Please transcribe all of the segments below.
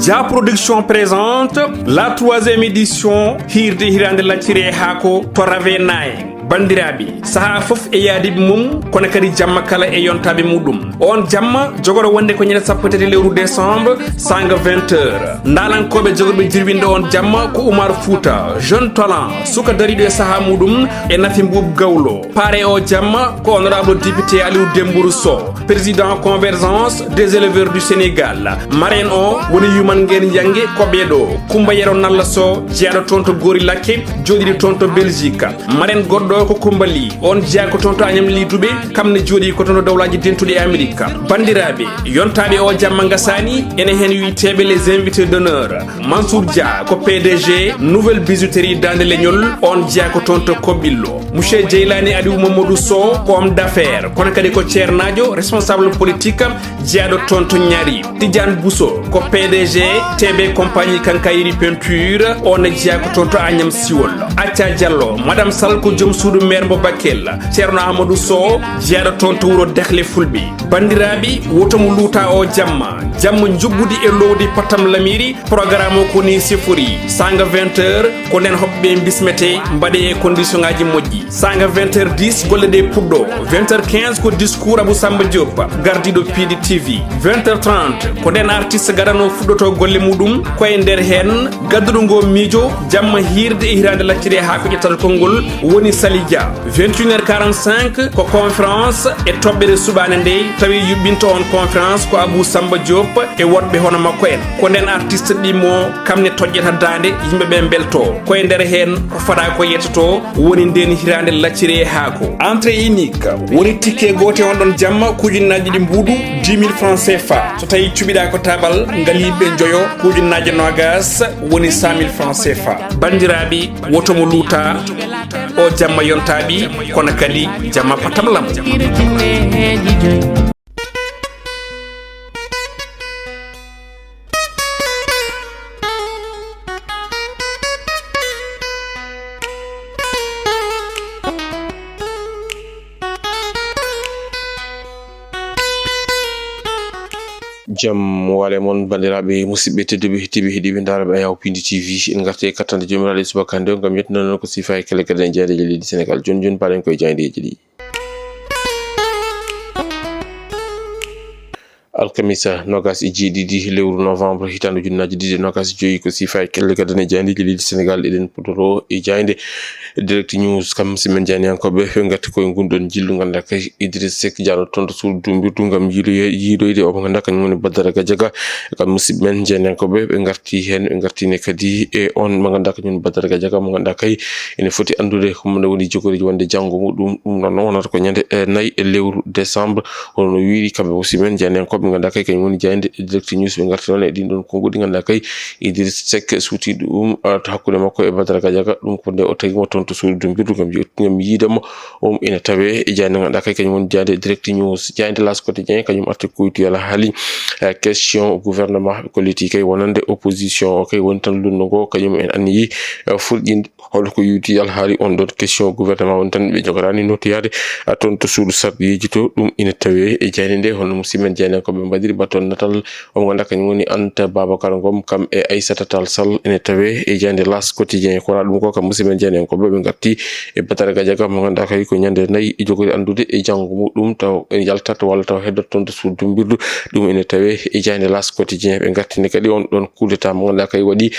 Dia Production présente la 3e édition Hirde Hirande Laccire Hako to Ravenaye. Bandirabi saha fof e yaadiɓe mum kono kadi jamma kala e yontaɓe muɗum on jamma jogoro wonde ko ñande sappo tati lewru décembre sanga 20h ndalankoɓe jogorɓe jirwinde on jamma ko Oumar Fouta jeune talent suka dariɗo e saha muɗum e Nafi Mboup Gawlo pare o jamma ko honorable député Aliou Dembourou Sow président convergence des éleveurs du Sénégal marraine o woni Yuman Nguyen Yangue koɓeɗo Coumba Yero Nalla Sow jeeyaɗo toon to Gori Lakke joɗiɗo toon to Belgique marraine goɗɗo ko Kumbali on jeya ko toon to Agnam Lidouɓe kamne jooɗi ko toon to dawlaji dentuɗe e Amérique bandiraɓe yontaɓe o jamma gasani ene hen witeɓe les invités d'honneur Mansour Dia ko PDG nouvelle bijouterie Dande Leñol on jeya ko toon to Kobillo monsieur Djeylani Aliou Mamadou Sow ko homme d'affaires kono kadi ko ceernajo responsable politique jeyaɗo toon to Ñaari Tidiane Bousso ko PDG TB compagnie Kankayri peinture on jeya ko toon to Agnam Siwol Acca Diallo madame Sall ko joom suudu maire mo Bakel ceerno Amadou Sow jeeɗo toon to wuro Dekle Fulɓe bandiraɓe wotomo luuta o jamma jubbude e lowdi Patam Lamiri programme o koni sifori sanga 20h ko nden hoɓɓe bismete mbaɗe e condition ngaji moƴƴi sanga 20h10 golle ɗe puɗɗo 20h15 ko discours Abou Samba Diop gardiɗo Pidi TV 20h30 ko nden artiste garano fuɗɗoto golle muɗum koye nder hen gadduɗo ngo miijo jamma hirde e hirande laccire ha ko ƴettata konngol woni Sali Dia 21h45 ko conférence e toɓɓere subane nde tawi yuɓɓinto on conférence ko Abou Samba Diop e woɗɓe hono makko en ko nden artiste ɗimo kamne toƴƴata dande yimɓeɓe belto koye nder hen ko fada ko yettoto woni nden hirande laccire haako entrée unique woni tikke gote on ɗon jamma kujunnaji ɗi mbuuɗu 10 000 francs CFA so tawi cuɓiɗa ko tabal ngaliɓe joyo kujunnaji nogas woni 100 000 francs CFA bandiraɓe wotomo luuta o jamma yontaɓi kono kadi jamma Patam Lam jam wale mon bandiraɓe musidɓe tedduɓe hettiɓe heeɗiɓe daraɓe a yaw Pindi TV en garte kattande jomiraɗo subaka hande gam yettinonon ko sifa e kele kadi jeydeji leydi Sénégal joni paɗen koye jaydeji ɗi alkamisa nogas e jeeɗiɗi lewru novembre hitande ujunnaje ɗiɗi nogas joyi ko sifa e kelle gadane jaydeji leydi Sénégal eɗen pudoro e jayde direct news kam simen janiyankoɓe ɓe gatti koye gunɗon jillu ganda kay Idriss Seck jano toon to suudu dumbirdu gam yiiɗoyde o ganda kañum woni Badara Gadiaga kam musidɓe men janiyankoɓe ɓe garti hen ɓe gartine kadi e on mo ganda kañum woni Badara Gadiaga mo ganda kay ene foti andude komo woni jogoreji wonde janggo muɗum ɗum noon wonata ko ñande 4 e lewru décembre hono wiiri kamɓe musidɓe men janiyankoɓe ganda kay kañum woni jayde direct news ɓe garti noon e ɗin ɗon konngudi ganda kay Idriss Seck suuti ɗum to hakkude makko e Badara Gadiaga ɗum ko nde o tawimo toon to suudu dumbirdu gam yiidemo ina tawe e jayde ganda kay kañum woni jayde direct news jayde L'As Quotidien kañum arti koytu yala haali question gouvernement ko leti kay wonande opposition o kay woni tan lunno ngo kañum en anniyi fulƴinde holko ko yuti yala haali on ɗon question gouvernement woni tan ɓe jogorani notiyade toon to suudu sarɗiji to ɗum ina tawe e jayde nde holno musidmen jayden koɓe mbaɗiri baton natal o ganda kañum woni Anta Babacar Ngom kam e Aissata Tall Sall ene tawe e jayde L'As Quotidien kono ɗum ko kam musidmen jayden koɓe ɓe garti e Badara Gadiaga mo ganda kay ko ñande 4 e jogori andude e janggo muɗum taw en yaltat walla taw heddot toon to suudu dumbirdu ɗum ene tawe e jayde L'As Quotidien ɓe gartine kadi on ɗon coup d'état mo ganda kay waɗi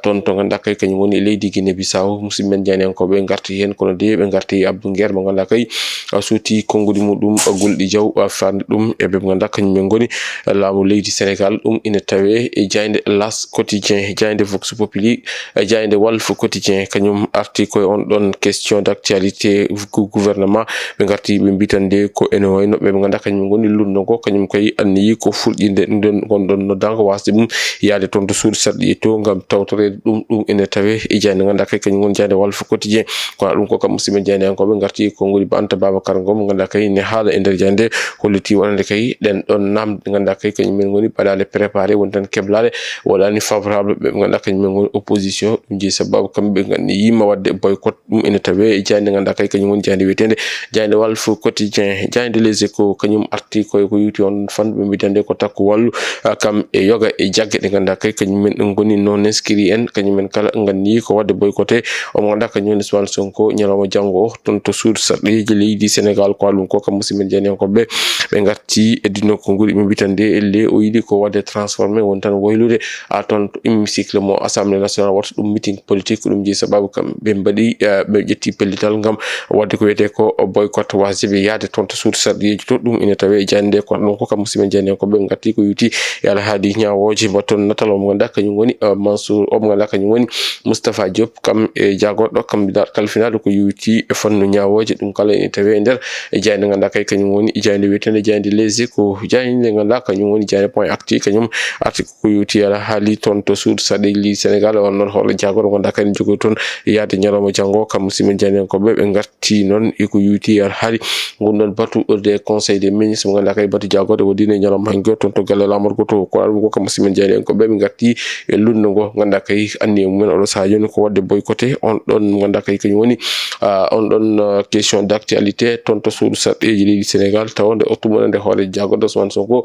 toon to ganda kay kañum woni leydi Guinée Bissau musidmen jayden koɓe garti hen kono de ɓe garti Abdou Nguer mo ganda kay suuti konngudi muɗum Gulɗi Diaw farde ɗum e ɓe ganda kañum men goni laamu leydi Sénégal ɗum ina tawe e jayde L'As Quotidien jayde Vox Populi jayde Walf Quotidien kañum arti koye on ɗon question d'actualité gouvernement ɓe garti ɓe mbitande ko ene wayno ɓe ganda kañum goni lunno ngo kañum koye anniyi ko fulƴinde ɗon gonɗon noddango wasde mum yaade toon to suudu sarɗi to gam tawtorede ɗum ene tawe e jayde ganda kay kañum woni jayde Walf Quotidien kono ɗum ko kam musidɓe jaydiyankoɓe garti konngudi ba Anta Babacar Ngom ganda kay ne haala e nder jayde holliti wonande kay ɗen ɗon namde ganda kay kañum men goni baɗale préparé woni tan keblade waɗani favorable ɓe ganda kañum men goni opposition ɗum jeeyi sababu kamɓe gandi yimma wadde boycott pot ene tawe jande nganda kay kanyum woni jande wetende jande Walf Quotidien jande Les Échos kanyum arti ko yuti on fan be bitande ko takku wallu kam e yoga e jagge de nganda kay kanyum men ngoni non inscrit en kanyum men kala ngani ko wadde boycotté o mo nganda kanyum Ousmane Sonko nyalama jango ton to sur sarɗeji leydi Sénégal ko alum ko kam musimen jani ko be ngarti e dino ko nguri be bitande elle o yidi ko wadde transformé won tan woylude a ton hémicycle mo assemblée nationale watta dum meeting politique dum ji sababu kam be mbadi be jetti pellital ngam wadde ko wete ko boycott wasibe yaade ton to sur sarɗeji to dum ina tawe jande ko non ko kam musimen jani ko be ngarti ko yuti yalla haadi nyaawoji baton natal o mo nganda kanyum woni Mansour o mo nganda kanyum woni Moustapha Diop kam e jagodo candidat kalfinado ko yuti e fannu nyaawoje dum kala ina tawe nder e jande nganda kay kanyum woni jande wetende jande Les Échos jande nganda kanyum woni jande point actu kanyum article ko yuti yalla haali ton to suud sadeli Sénégal on non holo jagodo nganda kay jogo ton yaade nyaloma jango kam musimen jande ko be ngarti non e ko yuti yalla haali gondon batu des conseil des ministres nganda kay batu jagodo wodine nyaloma hango ton to galle lamor ko to ko alum ko kam musimen jande ko be ngarti e lunno go nganda kay anni mumen o sa joni ko wadde boycotté on don nganda kay kany woni on don question d'actualité ton to suudu sarɗeji leydi Sénégal tawde otumonde hoore jagodo Ousmane Sonko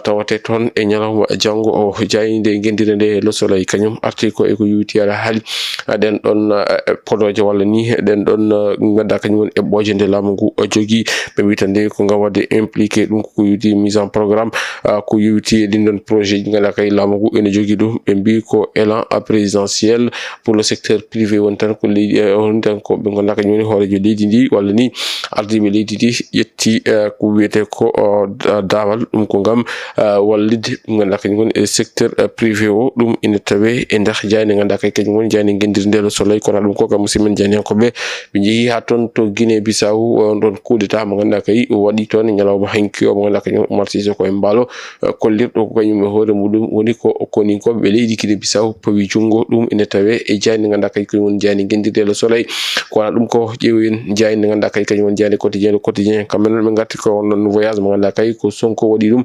tawate ton e nyalawma jango o jayinde gendire nde Le Soleil kanyum article e ko yuti ala hali den don podoje walla ni den don ngada kanyum woni ebboje nde lamugu jogi be witande ko ngam wadde impliqué dum ko yuti mise en programme ko yuti din don projet ngala kay lamugu ene jogi dum be mbi ko élan présidentiel pour le secteur privé won tan ko leydi on tan ko be ngona kanyum woni hoore jo leydi ndi walla ni ardibe leydi di yetti ko wiete ko dawal dum ko ngam wallide ngona kanyum woni secteur privé o dum ina tawe e ndax jayne nganda kay kanyum woni jayne gendirde Le Soleil ko dum ko kam musimen jani ko be jehi ha ton to Guinée Bissau don coup d'état mo nganda kay wadi ton nyalawma hanki o mo nganda kanyum martiso ko e mbalo kollirdo ko kanyum hoore mudum woni ko koni ko be leydi Guinée Bissau pawi jungo dum ina tawe e jayne nganda kay ko woni jani gendirde Le Soleil ko dum ko jeewen jayne nganda kay kanyum woni jani quotidien kam men be ngati ko non voyage mo nganda kay ko Sonko wadi dum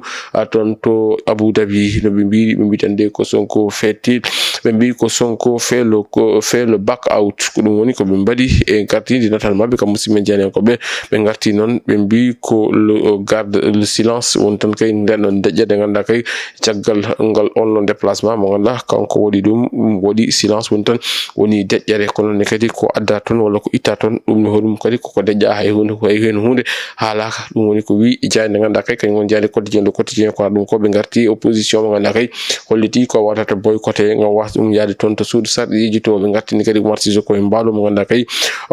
ton to Abu Dhabi no be mbitande ko Sonko feti be mbi ko Sonko fait le back out ko dum woni ko be mbadi e ngati di natal mabbe kam musimen jani ko be ngati non be mbi ko le garde le silence won tan kay non dejjade nganda kay tiagal ngal on non déplacement mo nganda kanko wadi dum wadi silence won tan woni dejjare ko non kadi ko adda ton wala ko itta ton dum no hodum kadi ko dejja hay hunde halaka dum woni ko wi jani nganda kay kany won jani quotidien ko dum ko be ngarti opposition mo nganda kay holliti ko watata boycotté ngam was dum yaade ton to suudu sarɗeji to be ngarti ni kadi martijo ko e mbalo mo nganda kay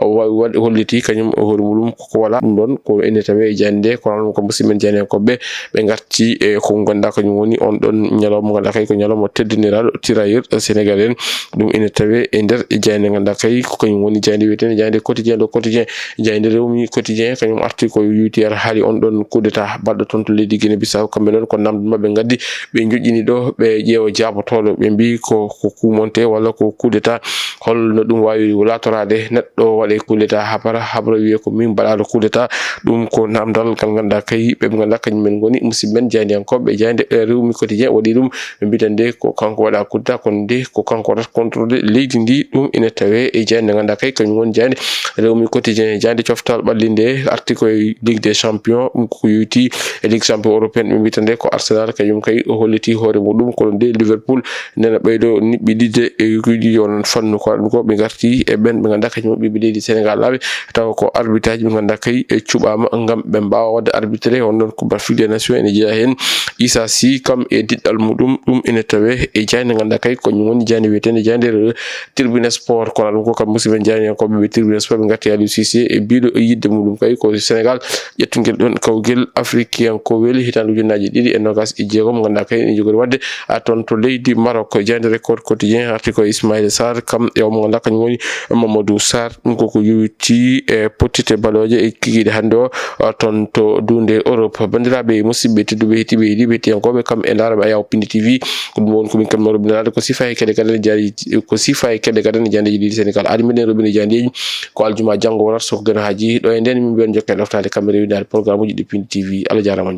wadi holliti kanyum hormulum ko wala dum don ko ene tawe jande ko non ko musimen jani ko be ngarti e ko gonda kanyum woni on don nyalom nganda kay ko nyalom teddiniral tirailleur sénégalais dum ene tawe e der jani nganda kay ko kanyum woni jandi weten jandi quotidien jandi rewmi quotidien kanyum article ko yuti ar hali on don coup d'état baddo ton to leydi Guinée Bissau kambe non ko namdu mabbe gaddi be jojjini do be jeewo jabotolo be mbi ko kumonte wala ko coup d'état hol no dum wawi latorade neddo wade coup d'état habra wi ko min balado coup d'état dum ko namdal kal ganda kay be ganda kany men goni musibben jandi anko be jande rewmi quotidien wadi dum be bitande ko kanko wada coup d'état kon de ko kanko rat contrôler leydi ndi dum ina tawe e jande ganda kay kany won jande rewmi quotidien jande coftal ballinde article Ligue des Champions ko yuti Ligue Champion européenne be bitande ko Arsenal kanyum kay holliti hoore mudum ko de Liverpool nena baydo nibbi dide e kudi yon fannu ko be garti e ben be ganda kanyum be leydi Sénégal labe taw ko arbitrage be ganda kay e cubama ngam be mbaawa wadde arbitré on don ko Afrique des Nations ene jeya hen Issa Sy kam e diddal mudum dum ene tawe e jayne ganda kay ko woni jani wetende jande Tribune Sport ko dum ko kam musiben jani ko be Tribune Sport be garti Aliou Cissé e bido yidde mudum kay ko Sénégal yettungel don kawgel africain ko weli hitandu junnaji didi e nogas e jeegom ganda kay ni jogori wadde ton to leydi Maroc jande record quotidien article Ismaïla Sarr kam e mo ganda kany woni Mamadou Sarr dum ko yuti e potite baloje e kigide hando ton to dunde Europe bandirabe musibbe tedube hitibe libe tiankobe kam e darabe ayaw Pindi TV ko dum won ko min kam no robinade ko sifa e kede kede jari ko sifa e kede kede jande di Sénégal adi men robine jande ko aljuma jango warat so gën haji do e den min ben jokke doftade camera wi dal programme uji di Pindi TV ala jaram